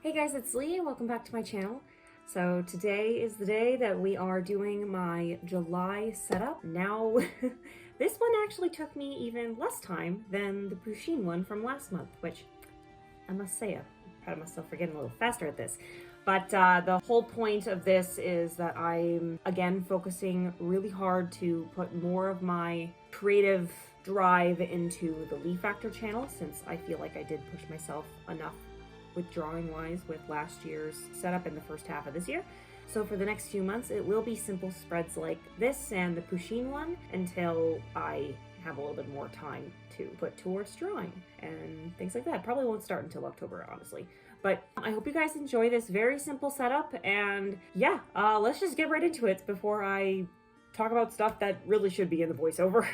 Hey guys, it's Lee and welcome back to my channel. So today is the day that we are doing my July setup. Now, this one actually took me even less time than the Pusheen one from last month, which I must say, I'm proud of myself for getting a little faster at this. But the whole point of this is that I'm, again, focusing really hard to put more of my creative drive into the Lee Factor channel, since I feel like I did push myself enough with drawing-wise with last year's setup in the first half of this year. So for the next few months, it will be simple spreads like this and the Pusheen one until I have a little bit more time to put towards drawing and things like that. Probably won't start until October, honestly. But I hope you guys enjoy this very simple setup, and yeah, let's just get right into it before I talk about stuff that really should be in the voiceover.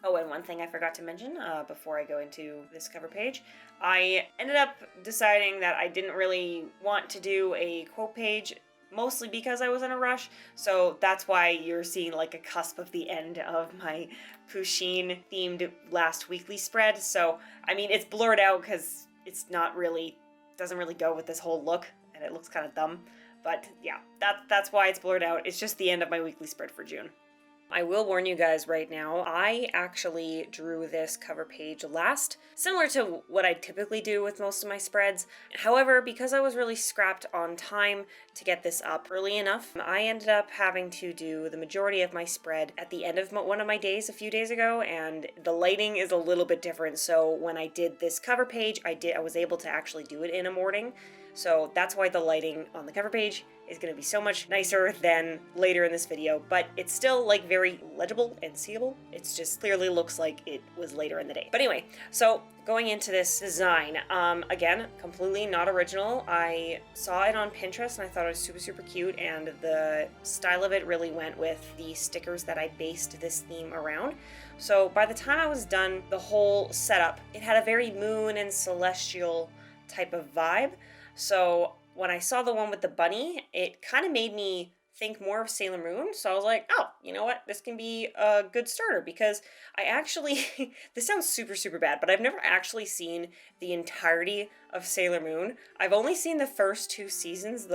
Oh, and one thing I forgot to mention before I go into this cover page, I ended up deciding that I didn't really want to do a quote page, mostly because I was in a rush, so that's why you're seeing like a cusp of the end of my Pusheen themed last weekly spread. So, I mean, it's blurred out because it's not really, doesn't really go with this whole look, and it looks kind of dumb. But yeah, that's why it's blurred out. It's just the end of my weekly spread for June. I will warn you guys right now, I actually drew this cover page last, similar to what I typically do with most of my spreads. However, because I was really scrapped on time to get this up early enough, I ended up having to do the majority of my spread at the end of one of my days a few days ago, and the lighting is a little bit different. So when I did this cover page, I was able to actually do it in a morning. So that's why the lighting on the cover page is going to be so much nicer than later in this video, but it's still like very legible and seeable. It's just clearly looks like it was later in the day. But anyway, so going into this design, again, completely not original. I saw it on Pinterest and I thought it was super cute, and the style of it really went with the stickers that I based this theme around. So by the time I was done the whole setup, it had a very moon and celestial type of vibe. So when I saw the one with the bunny, it kind of made me think more of Sailor Moon. So I was like, oh, you know what? This can be a good starter, because I actually, this sounds super bad, but I've never actually seen the entirety of Sailor Moon. I've only seen the first 2 seasons,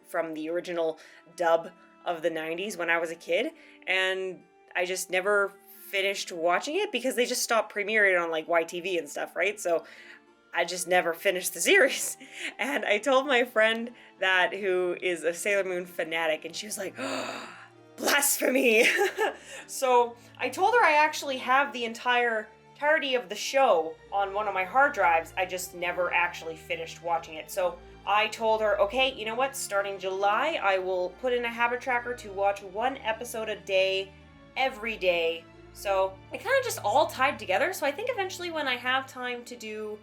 from the original dub of the 90s when I was a kid, and I just never finished watching it because they just stopped premiering on like YTV and stuff, right? So I just never finished the series. And I told my friend that, who is a Sailor Moon fanatic, and she was like, oh, blasphemy. So I told her I actually have the entirety of the show on one of my hard drives. I just never actually finished watching it. So I told her, okay, you know what? Starting July, I will put in a habit tracker to watch 1 episode a day, every day. So it kind of just all tied together. So I think eventually when I have time to do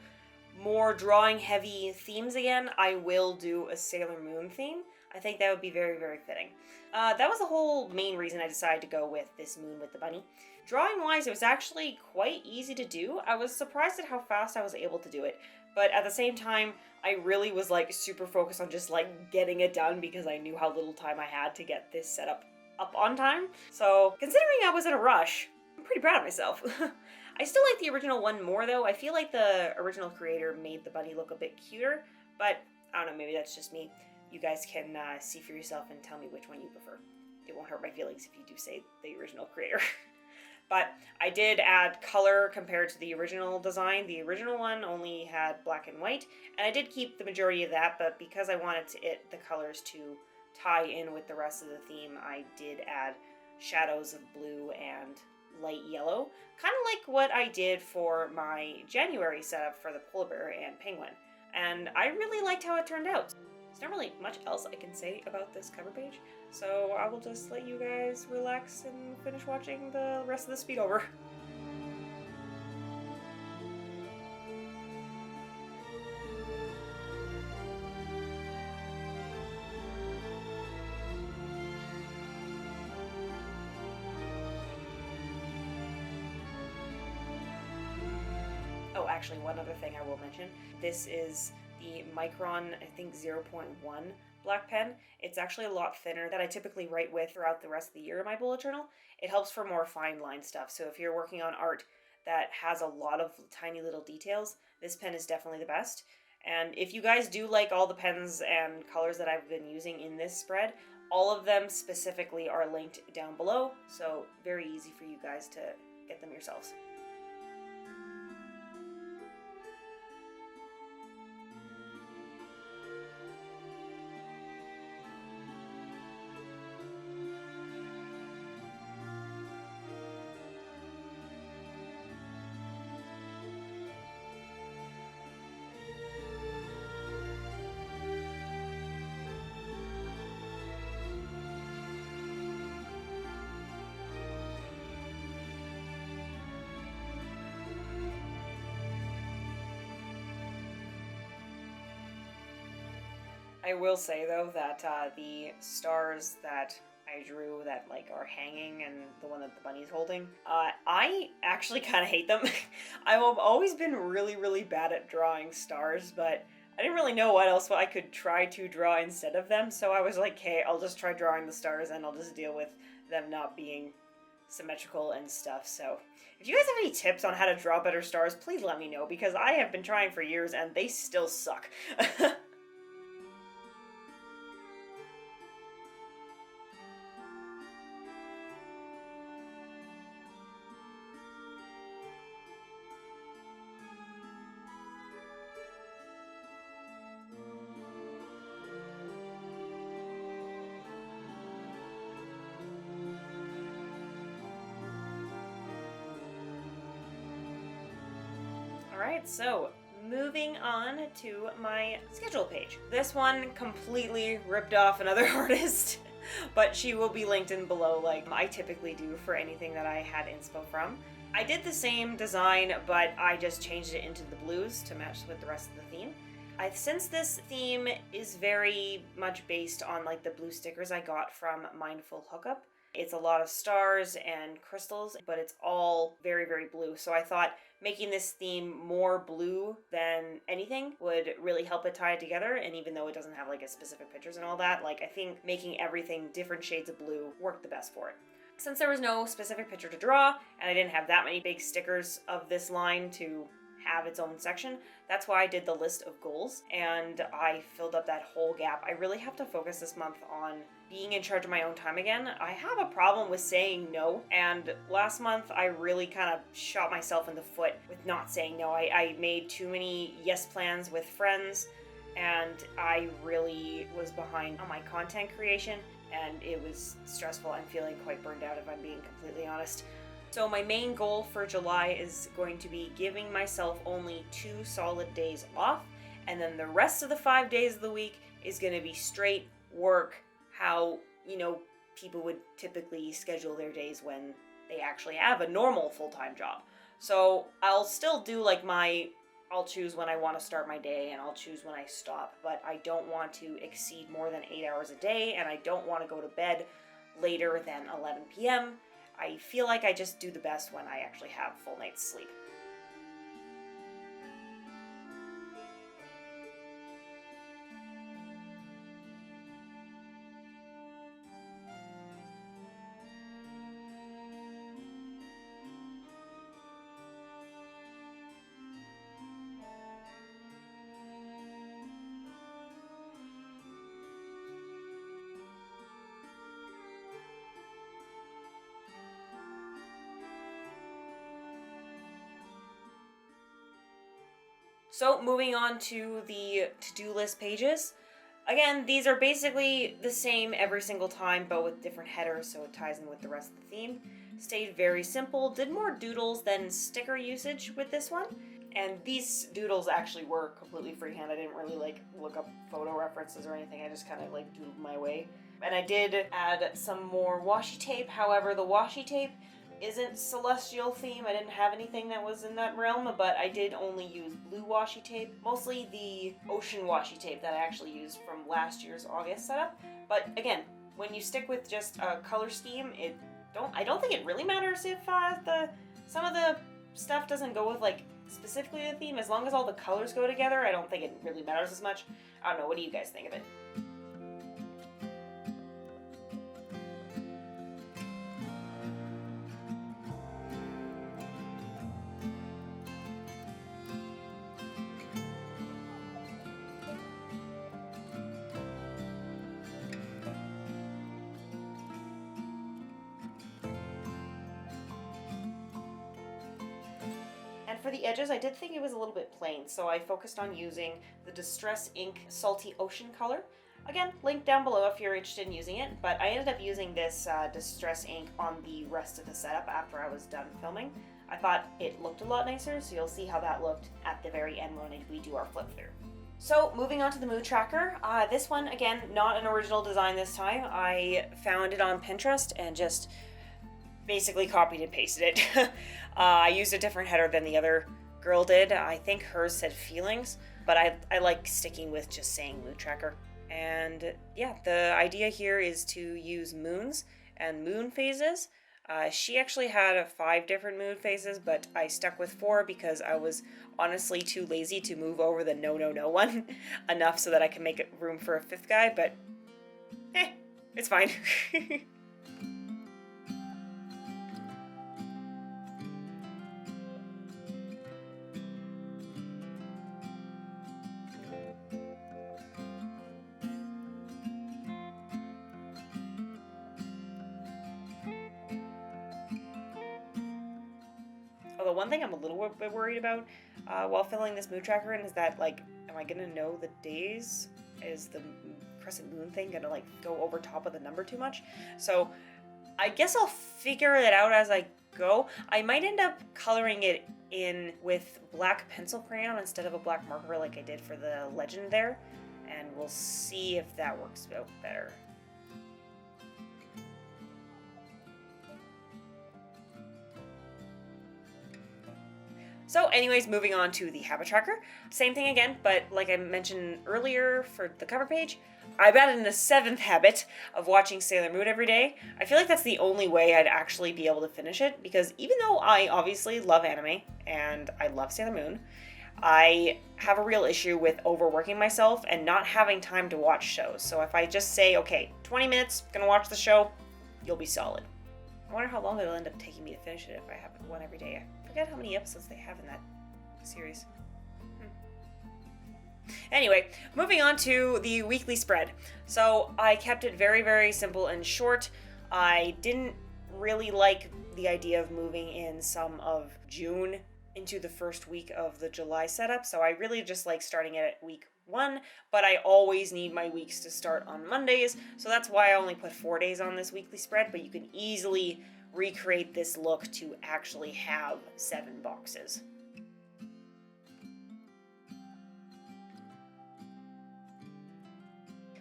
more drawing heavy themes again, I will do a Sailor Moon theme. I think that would be very fitting. That was the whole main reason I decided to go with this moon with the bunny. Drawing wise, it was actually quite easy to do. I was surprised at how fast I was able to do it, but at the same time, I really was like super focused on just like getting it done, because I knew how little time I had to get this set up on time. So considering I was in a rush, I'm pretty proud of myself. I still like the original one more though. I feel like the original creator made the bunny look a bit cuter, but I don't know, maybe that's just me. You guys can see for yourself and tell me which one you prefer. It won't hurt my feelings if you do say the original creator. But I did add color compared to the original design. The original one only had black and white, and I did keep the majority of that, but because I wanted the colors to tie in with the rest of the theme, I did add shadows of blue and light yellow, kind of like what I did for my January setup for the polar bear and penguin, and I really liked how it turned out. There's not really much else I can say about this cover page, so I will just let you guys relax and finish watching the rest of the speed over. Oh, actually, one other thing I will mention. This is the Micron, I think 0.1 black pen. It's actually a lot thinner than I typically write with throughout the rest of the year in my bullet journal. It helps for more fine line stuff. So if you're working on art that has a lot of tiny little details, this pen is definitely the best. And if you guys do like all the pens and colors that I've been using in this spread, all of them specifically are linked down below, so very easy for you guys to get them yourselves. I will say though that the stars that I drew that like are hanging and the one that the bunny's holding, I actually kind of hate them. I've always been really bad at drawing stars, but I didn't really know what else I could try to draw instead of them, so I was like, hey, I'll just try drawing the stars and I'll just deal with them not being symmetrical and stuff. So if you guys have any tips on how to draw better stars, please let me know, because I have been trying for years and they still suck. Alright, so moving on to my schedule page. This one completely ripped off another artist, but she will be linked in below like I typically do for anything that I had inspo from. I did the same design, but I just changed it into the blues to match with the rest of the theme. Since this theme is very much based on like the blue stickers I got from Mindful Hookup, it's a lot of stars and crystals, but it's all very blue. So I thought making this theme more blue than anything would really help it tie it together. And even though it doesn't have like a specific pictures and all that, like I think making everything different shades of blue worked the best for it. Since there was no specific picture to draw, and I didn't have that many big stickers of this line to have its own section, that's why I did the list of goals, and I filled up that whole gap. I really have to focus this month on being in charge of my own time again. I have a problem with saying no, and last month I really kind of shot myself in the foot with not saying no. I made too many yes plans with friends, and I really was behind on my content creation, and it was stressful. I'm feeling quite burned out, if I'm being completely honest. So my main goal for July is going to be giving myself only 2 solid days off, and then the rest of the 5 days of the week is going to be straight work, how, you know, people would typically schedule their days when they actually have a normal full-time job. So I'll still do like I'll choose when I want to start my day and I'll choose when I stop, but I don't want to exceed more than 8 hours a day, and I don't want to go to bed later than 11 p.m. I feel like I just do the best when I actually have full night's sleep. So moving on to the to-do list pages. Again, these are basically the same every single time, but with different headers, so it ties in with the rest of the theme. Stayed very simple, did more doodles than sticker usage with this one. And these doodles actually were completely freehand. I didn't really like look up photo references or anything. I just kind of like doodled my way. And I did add some more washi tape. However, the washi tape isn't celestial theme. I didn't have anything that was in that realm, but I did only use blue washi tape, mostly the ocean washi tape that I actually used from last year's August setup. But again, when you stick with just a color scheme, I don't think it really matters if some of the stuff doesn't go with like specifically the theme. As long as all the colors go together, I don't think it really matters as much. I don't know, what do you guys think of it? for the edges, I did think it was a little bit plain, so I focused on using the Distress Ink Salty Ocean color. Again, link down below if you're interested in using it, but I ended up using this Distress ink on the rest of the setup after I was done filming. I thought it looked a lot nicer, so you'll see how that looked at the very end when we do our flip through. So moving on to the mood tracker, this one, again, not an original design this time. I found it on Pinterest and just basically copied and pasted it. I used a different header than the other girl did. I think hers said feelings, but I like sticking with just saying mood tracker. And yeah, the idea here is to use moons and moon phases. She actually had 5 different moon phases, but I stuck with 4 because I was honestly too lazy to move over the no one enough so that I can make room for a 5th guy, but it's fine. Although one thing I'm a little bit worried about while filling this mood tracker in is that, like, am I gonna know the days? Is the crescent moon thing gonna, like, go over top of the number too much? So I guess I'll figure it out as I go. I might end up coloring it in with black pencil crayon instead of a black marker like I did for the legend there, and we'll see if that works out better. So anyways, moving on to the habit tracker. Same thing again, but like I mentioned earlier for the cover page, I've added in a 7th habit of watching Sailor Moon every day. I feel like that's the only way I'd actually be able to finish it, because even though I obviously love anime and I love Sailor Moon, I have a real issue with overworking myself and not having time to watch shows. So if I just say, okay, 20 minutes, gonna watch the show, you'll be solid. I wonder how long it'll end up taking me to finish it if I have one every day. I forget how many episodes they have in that series. Anyway, moving on to the weekly spread. So I kept it very, very simple and short. I didn't really like the idea of moving in some of June into the first week of the July setup, so I really just like starting it at week 1, but I always need my weeks to start on Mondays, so that's why I only put 4 days on this weekly spread, but you can easily recreate this look to actually have 7 boxes.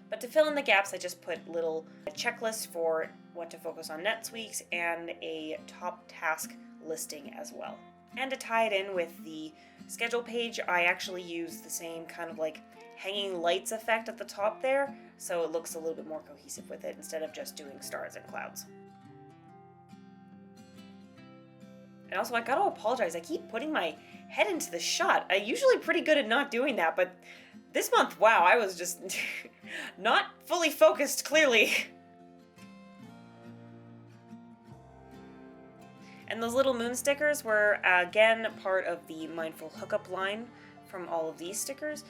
But to fill in the gaps, I just put little checklists for what to focus on next week's and a top task listing as well. And to tie it in with the schedule page, I actually use the same kind of like hanging lights effect at the top there, so it looks a little bit more cohesive with it instead of just doing stars and clouds. And also, I gotta apologize, I keep putting my head into the shot. I'm usually pretty good at not doing that, but this month, wow, I was just not fully focused, clearly. And those little moon stickers were, again, part of the Mindful Hookup line from all of these stickers.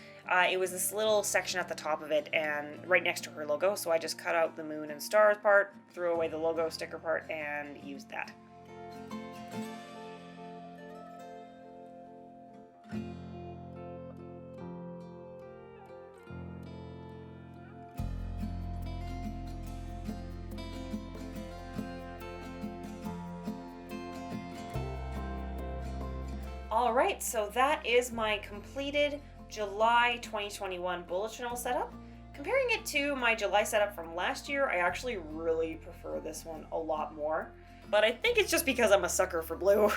It was this little section at the top of it and right next to her logo, so I just cut out the moon and stars part, threw away the logo sticker part, and used that. Alright, so that is my completed July 2021 bullet journal setup. Comparing it to my July setup from last year, I actually really prefer this one a lot more. But I think it's just because I'm a sucker for blue.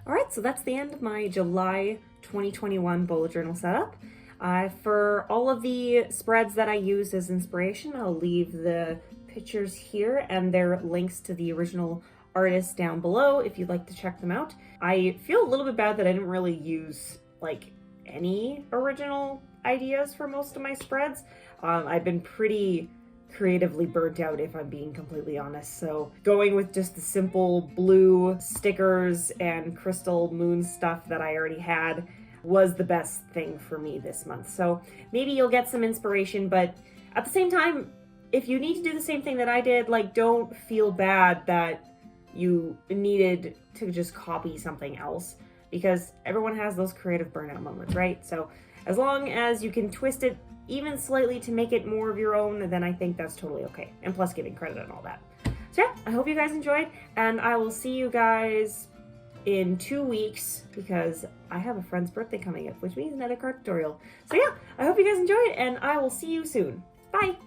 Alright, so that's the end of my July 2021 bullet journal setup. For all of the spreads that I used as inspiration, I'll leave the pictures here and their links to the original artists down below if you'd like to check them out. I feel a little bit bad that I didn't really use like any original ideas for most of my spreads. I've been pretty creatively burnt out, if I'm being completely honest, so going with just the simple blue stickers and crystal moon stuff that I already had was the best thing for me this month. So maybe you'll get some inspiration, but at the same time, if you need to do the same thing that I did, like, don't feel bad that you needed to just copy something else, because everyone has those creative burnout moments, right? So as long as you can twist it even slightly to make it more of your own, then I think that's totally okay. And plus giving credit and all that. So yeah, I hope you guys enjoyed, and I will see you guys in 2 weeks, because I have a friend's birthday coming up, which means another card tutorial. So yeah, I hope you guys enjoyed, and I will see you soon. Bye!